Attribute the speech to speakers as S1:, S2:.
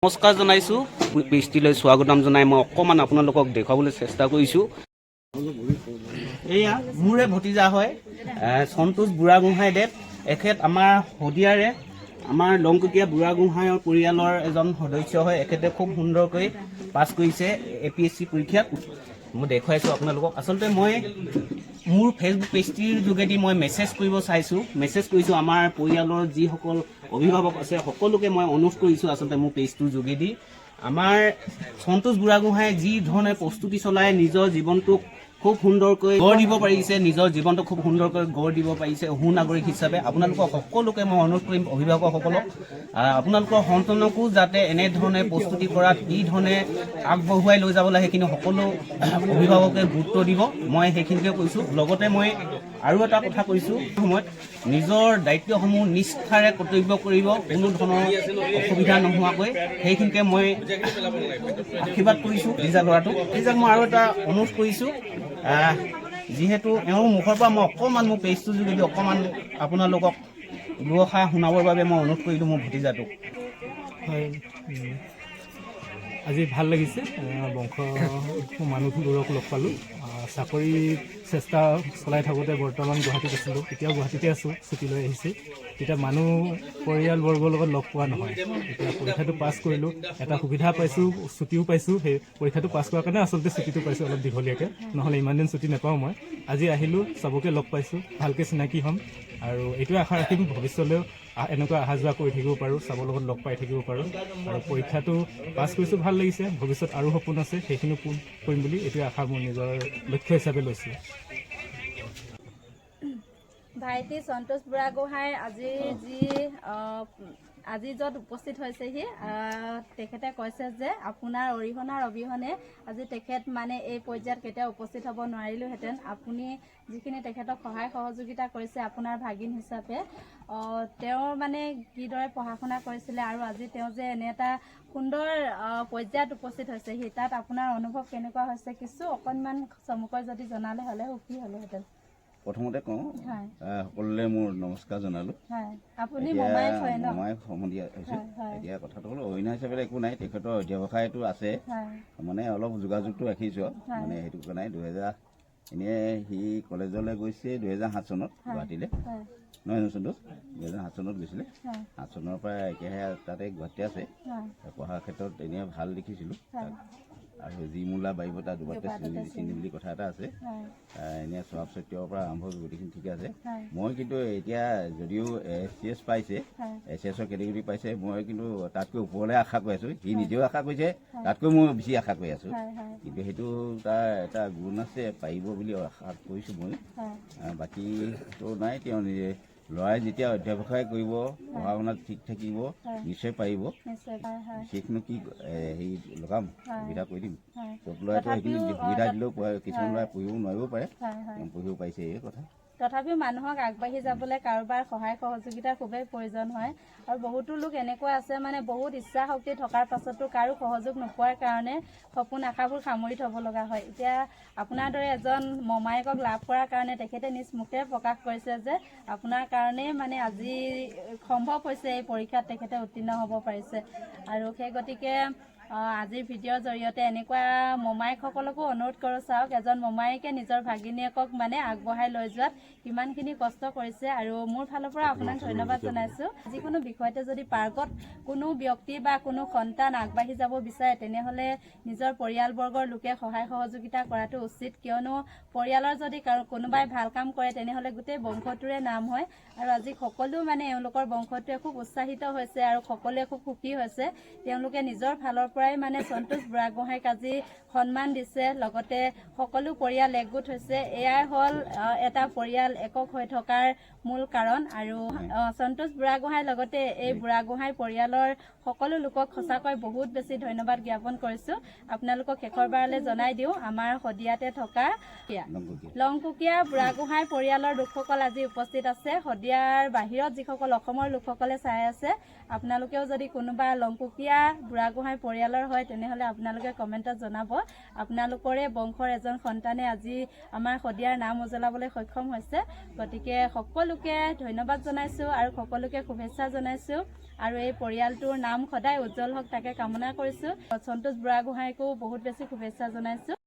S1: নমস্কাৰ জনাইছোঁ পেষ্ট্ৰিলৈ স্বাগতম জনাই মই অকণমান আপোনালোকক দেখুৱাবলৈ চেষ্টা কৰিছোঁ। এয়া মোৰে ভতিজা হয় সন্তোষ বুঢ়াগোহাঁইদেৱ। এখেত আমাৰ শদিয়াৰে আমাৰ লংককীয়া বুঢ়াগোহাঁইৰ পৰিয়ালৰ এজন সদস্য হয়। এখেতে খুব সুন্দৰকৈ পাছ কৰিছে APSC পৰীক্ষাত। মই দেখুৱাইছোঁ আপোনালোকক। আচলতে মই মোৰ ফেচবুক পেজটিৰ যোগেদি মই মেছেজ কৰিব চাইছোঁ, মেছেজ কৰিছোঁ আমাৰ পৰিয়ালৰ যিসকল অভিভাৱক আছে সকলোকে মই অনুৰোধ কৰিছোঁ আচলতে মোৰ পেজটোৰ যোগেদি আমাৰ সন্তোষ বুঢ়াগোহাঁই যি ধৰণে প্ৰস্তুতি চলাই নিজৰ জীৱনটোক খুব সুন্দৰকৈ গঢ় দিব পাৰিছে, নিজৰ জীৱনটো খুব সুন্দৰকৈ গঢ় দিব পাৰিছে সুনাগৰিক হিচাপে। আপোনালোকক সকলোকে মই অনুৰোধ কৰিম অভিভাৱকসকলক আপোনালোকৰ সন্তানকো যাতে এনেধৰণে প্ৰস্তুতি কৰাত কি ধৰণে আগবঢ়ুৱাই লৈ যাব লাগে সেইখিনি সকলো অভিভাৱকে গুৰুত্ব দিব। মই সেইখিনিকে কৈছোঁ। লগতে মই আৰু এটা কথা কৈছোঁ, সময়ত নিজৰ দায়িত্বসমূহ নিষ্ঠাৰে কৰ্তব্য কৰিব, কোনো ধৰণৰ অসুবিধা নোহোৱাকৈ। সেইখিনিকে মই আশীৰ্বাদ কৰিছোঁ লিজা ল'ৰাটোক। লিজাক মই আৰু এটা অনুৰোধ কৰিছোঁ, যিহেতু এওঁৰ মুখৰ পৰা মই অকণমান মোৰ পেজটোৰ যোগেদি অকণমান আপোনালোকক দুআষাৰ শুনাবৰ বাবে মই অনুৰোধ কৰিলোঁ মোৰ ভতিজাটোক।
S2: হয়, আজি ভাল লাগিছে। বংশ মানুহবোৰক লগ পালোঁ। চাকৰি চেষ্টা চলাই থাকোঁতে বৰ্তমান গুৱাহাটীত আছিলোঁ, এতিয়াও গুৱাহাটীতে আছোঁ, ছুটী লৈ আহিছোঁ। এতিয়া মানুহ পৰিয়ালবৰ্গৰ লগত লগ পোৱা নহয়। এতিয়া পৰীক্ষাটো পাছ কৰিলোঁ, এটা সুবিধা পাইছোঁ, ছুটীও পাইছোঁ। সেই পৰীক্ষাটো পাছ কৰাৰ কাৰণে আচলতে ছুটীটো পাইছোঁ অলপ দীঘলীয়াকৈ, নহ'লে ইমান দিন ছুটী নাপাওঁ মই। আজি আহিলোঁ, চবকে লগ পাইছোঁ, ভালকৈ চিনাকি হ'ম আৰু এইটোৱে আশা ৰাখিম ভৱিষ্যতেও এনেকুৱা অহা যোৱা কৰি থাকিব পাৰোঁ, চবৰ লগত লগ পাই থাকিব পাৰোঁ। আৰু পৰীক্ষাটো পাছ কৰিছোঁ, ভাল লাগিছে। ভৱিষ্যত আৰু সপোন আছে, সেইখিনিও পূৰণ কৰিম বুলি এইটোৱে আশা মোৰ নিজৰ লক্ষ্য হিচাপে লৈছোঁ।
S3: ভাইটি সন্তোষ বুঢ়াগোহাঁই আজি য'ত উপস্থিত হৈছেহি, তেখেতে কৈছে যে আপোনাৰ অৰিহণাৰ অবিহনে আজি তেখেত মানে এই পৰ্যায়ত কেতিয়াও উপস্থিত হ'ব নোৱাৰিলোহেঁতেন। আপুনি যিখিনি তেখেতক সহায় সহযোগিতা কৰিছে আপোনাৰ ভাগিন হিচাপে, তেওঁৰ মানে কিদৰে পঢ়া শুনা কৰিছিলে আৰু আজি তেওঁ যে এনে এটা সুন্দৰ পৰ্যায়ত উপস্থিত হৈছেহি, তাত আপোনাৰ অনুভৱ কেনেকুৱা হৈছে কিছু অকণমান চমুকৈ যদি জনালে হ'লে সুখী হ'লোহেঁতেন।
S4: প্ৰথমতে কওঁ সকলোলৈ মোৰ নমস্কাৰ জনালোঁ।
S3: আপুনি মমাইক হয় ন?
S4: মমাইক সম্বন্ধীয় হৈছোঁ। এতিয়া কথাটো হ'ল অৰিহণা হিচাপে একো নাই, তেখেতৰ অধ্যৱসায়টো আছে, মানে অলপ যোগাযোগটো ৰাখিছোঁ মানে সেইটো কাৰণে। এনেই সি কলেজলৈ গৈছে 2007 চনত গুৱাহাটীলৈ, নহয় সন্তোষ 2007 চনত গৈছিলে। 7 চনৰ পৰা একেহে তাতে গুৱাহাটীতে আছে। পঢ়াৰ ক্ষেত্ৰত এনেই ভাল দেখিছিলোঁ আৰু যি মূলা বাঢ়িব তাৰ দুবাৰতে চিনি বুলি কথা এটা আছে। এনেই স্বভাৱ চৰিত্ৰৰ পৰা আৰম্ভ কৰি গোটেইখিনি ঠিকে আছে। মই কিন্তু এতিয়া যদিও SCS পাইছে, SCSৰ কেটেগৰী পাইছে, মই কিন্তু তাতকৈ ওপৰলৈ আশা কৰি আছোঁ। সি নিজেও আশা কৰিছে, তাতকৈ মই বেছি আশা কৰি আছোঁ। কিন্তু সেইটো তাৰ এটা গুণ আছে, পাৰিব বুলি আশা কৰিছোঁ মই। বাকীটো নাই, তেওঁ নিজে ল'ৰাই যেতিয়া অধ্যৱসায় কৰিব, পঢ়া শুনাত ঠিক থাকিব, নিশ্চয় পাৰিব। সেইখিনি কি হেৰি লগাম, সুবিধা কৰি দিম। চব ল'ৰাইতো সেইখিনি সুবিধা দিলেও কিছুমান ল'ৰাই পঢ়িব নোৱাৰিব পাৰে, পঢ়িব পাৰিছে এই কথা।
S3: তথাপিও মানুহক আগবাঢ়ি যাবলৈ কাৰোবাৰ সহায় সহযোগিতাৰ খুবেই প্ৰয়োজন হয়। আৰু বহুতো লোক এনেকুৱা আছে মানে বহুত ইচ্ছা শক্তি থকাৰ পাছতো কাৰো সহযোগ নোপোৱাৰ কাৰণে সপোন আশাবোৰ সামৰি থ'ব লগা হয়। এতিয়া আপোনাৰ দৰে এজন মমায়েকক লাভ কৰাৰ কাৰণে তেখেতে নিজ মুখেৰে প্ৰকাশ কৰিছে যে আপোনাৰ কাৰণেই মানে আজি সম্ভৱ হৈছে এই পৰীক্ষাত তেখেতে উত্তীৰ্ণ হ'ব পাৰিছে। আৰু সেই গতিকে আজিৰ ভিডিঅ'ৰ জৰিয়তে এনেকুৱা মমায়েকসকলকো অনুৰোধ কৰোঁ, চাওক এজন মমায়েকে নিজৰ ভাগিনীয়েকক মানে আগবঢ়াই লৈ যোৱাত কিমানখিনি কষ্ট কৰিছে। আৰু মোৰ ফালৰ পৰা আপোনাক ধন্যবাদ জনাইছোঁ। যিকোনো বিষয়তে যদি পাৰ্গত কোনো ব্যক্তি বা কোনো সন্তান আগবাঢ়ি যাব বিচাৰে তেনেহ'লে নিজৰ পৰিয়ালবৰ্গৰ লোকে সহায় সহযোগিতা কৰাটো উচিত, কিয়নো পৰিয়ালৰ যদি কোনোবাই ভাল কাম কৰে তেনেহ'লে গোটেই বংশটোৰে নাম হয়। আৰু আজি সকলো মানে এওঁলোকৰ বংশটোৱে খুব উৎসাহিত হৈছে আৰু সকলোৱে খুব সুখী হৈছে। তেওঁলোকে নিজৰ ফালৰ পৰাই মানে সন্তোষ বুঢ়াগোহাঁইক আজি সন্মান দিছে, লগতে সকলো পৰিয়াল একগোট হৈছে। এয়াই হ'ল এটা পৰিয়াল একক হৈ থকাৰ মূল কাৰণ। আৰু সন্তোষ বুঢ়াগোহাঁইৰ লগতে এই বুঢ়াগোহাঁই পৰিয়ালৰ সকলো লোকক সঁচাকৈ বহুত বেছি ধন্যবাদ জ্ঞাপন কৰিছোঁ। আপোনালোকক শেষৰবাৰলৈ জনাই দিওঁ, আমাৰ শদিয়াতে থকা লংকুকীয়া বুঢ়াগোহাঁই পৰিয়ালৰ লোকসকল আজি উপস্থিত আছে। শদিয়াৰ বাহিৰত যিসকল অসমৰ লোকসকলে চাই আছে, আপোনালোকেও যদি কোনোবা লংকুকীয়া বুঢ়াগোহাঁই পৰিয়াল পৰিয়ালৰ হয় তেনেহ'লে আপোনালোকে কমেণ্টত জনাব আপোনালোকৰে বংশৰ এজন সন্তানে আজি আমাৰ শদিয়াৰ নাম উজ্বলাবলৈ সক্ষম হৈছে গতিকে সকলোকে ধন্যবাদ জনাইছোঁ আৰু সকলোকে শুভেচ্ছা জনাইছোঁ আৰু এই পৰিয়ালটোৰ নাম সদায় উজ্জ্বল হওক তাকে কামনা কৰিছোঁ সন্তোষ বুঢ়াগোহাঁইকো বহুত বেছি শুভেচ্ছা জনাইছোঁ